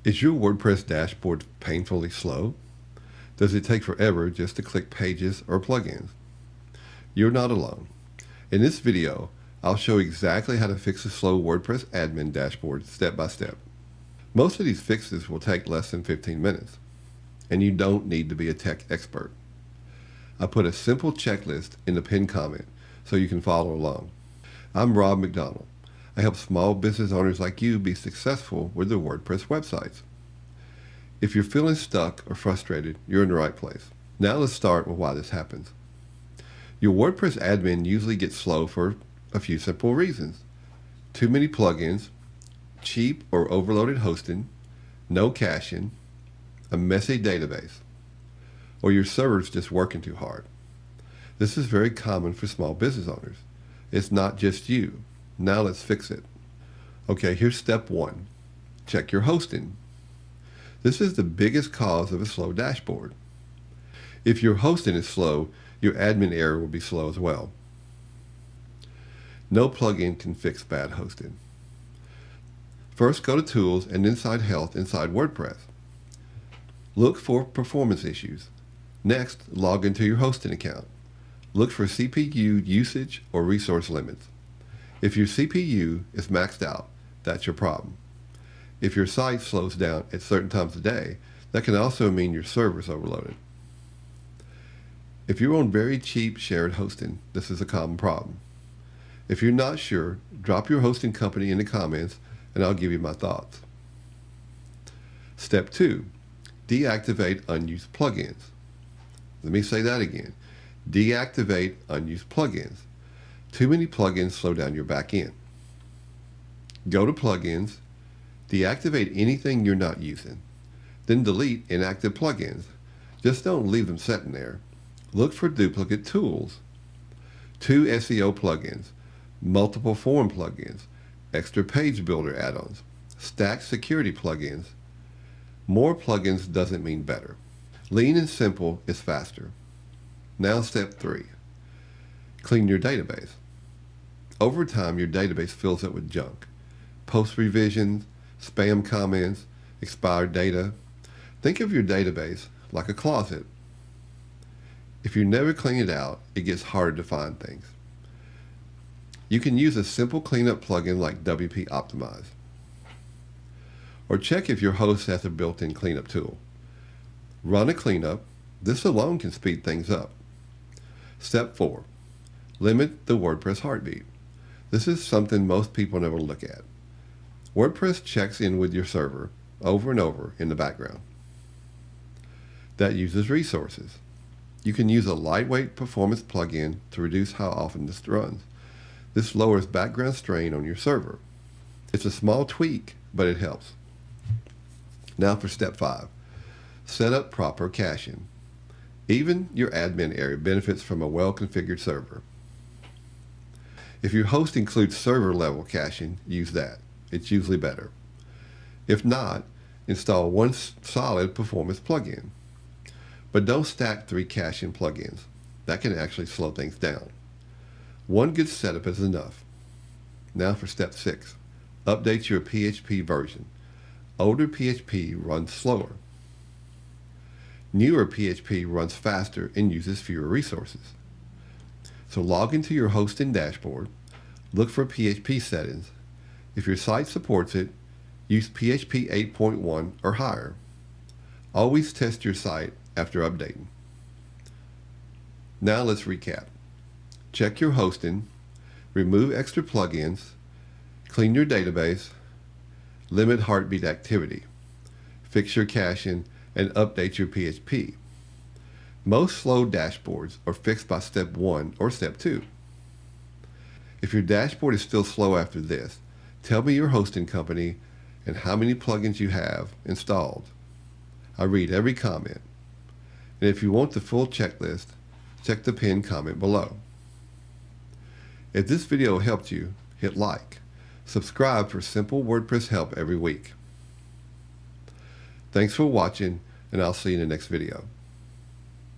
Is your WordPress dashboard painfully slow? Does it take forever just to click pages or plugins? You're not alone. In this video, I'll show exactly how to fix a slow WordPress admin dashboard step by step. Most of these fixes will take less than 15 minutes, and you don't need to be a tech expert. I put a simple checklist in the pinned comment so you can follow along. I'm Rob McDonald. I help small business owners like you be successful with their WordPress websites. If you're feeling stuck or frustrated, you're in the right place. Now let's start with why this happens. Your WordPress admin usually gets slow for a few simple reasons. Too many plugins, cheap or overloaded hosting, no caching, a messy database, or your server's just working too hard. This is very common for small business owners. It's not just you. Now let's fix it. Okay, here's step one. Check your hosting. This is the biggest cause of a slow dashboard. If your hosting is slow, your admin area will be slow as well. No plugin can fix bad hosting. First, go to Tools and inside Health inside WordPress. Look for performance issues. Next, log into your hosting account. Look for CPU usage or resource limits. If your CPU is maxed out, that's your problem. If your site slows down at certain times of day, that can also mean your server is overloaded. If you're on very cheap shared hosting, this is a common problem. If you're not sure, drop your hosting company in the comments and I'll give you my thoughts. Step 2, deactivate unused plugins. Let me say that again. Deactivate unused plugins. Too many plugins slow down your back end. Go to Plugins, deactivate anything you're not using, then delete inactive plugins. Just don't leave them sitting there. Look for duplicate tools. 2 SEO plugins, multiple form plugins, extra page builder add-ons, stacked security plugins. More plugins doesn't mean better. Lean and simple is faster. Now step 3, clean your database. Over time, your database fills up with junk. Post revisions, spam comments, expired data. Think of your database like a closet. If you never clean it out, it gets harder to find things. You can use a simple cleanup plugin like WP Optimize. Or check if your host has a built-in cleanup tool. Run a cleanup. This alone can speed things up. Step 4, limit the WordPress heartbeat. This is something most people never look at. WordPress checks in with your server over and over in the background. That uses resources. You can use a lightweight performance plugin to reduce how often this runs. This lowers background strain on your server. It's a small tweak, but it helps. Now for step 5, set up proper caching. Even your admin area benefits from a well-configured server. If your host includes server-level caching, use that. It's usually better. If not, install one solid performance plugin. But don't stack 3 caching plugins. That can actually slow things down. One good setup is enough. Now for step 6, update your PHP version. Older PHP runs slower. Newer PHP runs faster and uses fewer resources. So log into your hosting dashboard, look for PHP settings. If your site supports it, use PHP 8.1 or higher. Always test your site after updating. Now let's recap. Check your hosting, remove extra plugins, clean your database, limit heartbeat activity, fix your caching, and update your PHP. Most slow dashboards are fixed by step 1 or step 2. If your dashboard is still slow after this, tell me your hosting company and how many plugins you have installed. I read every comment. And if you want the full checklist, check the pinned comment below. If this video helped you, hit like. Subscribe for simple WordPress help every week. Thanks for watching, and I'll see you in the next video.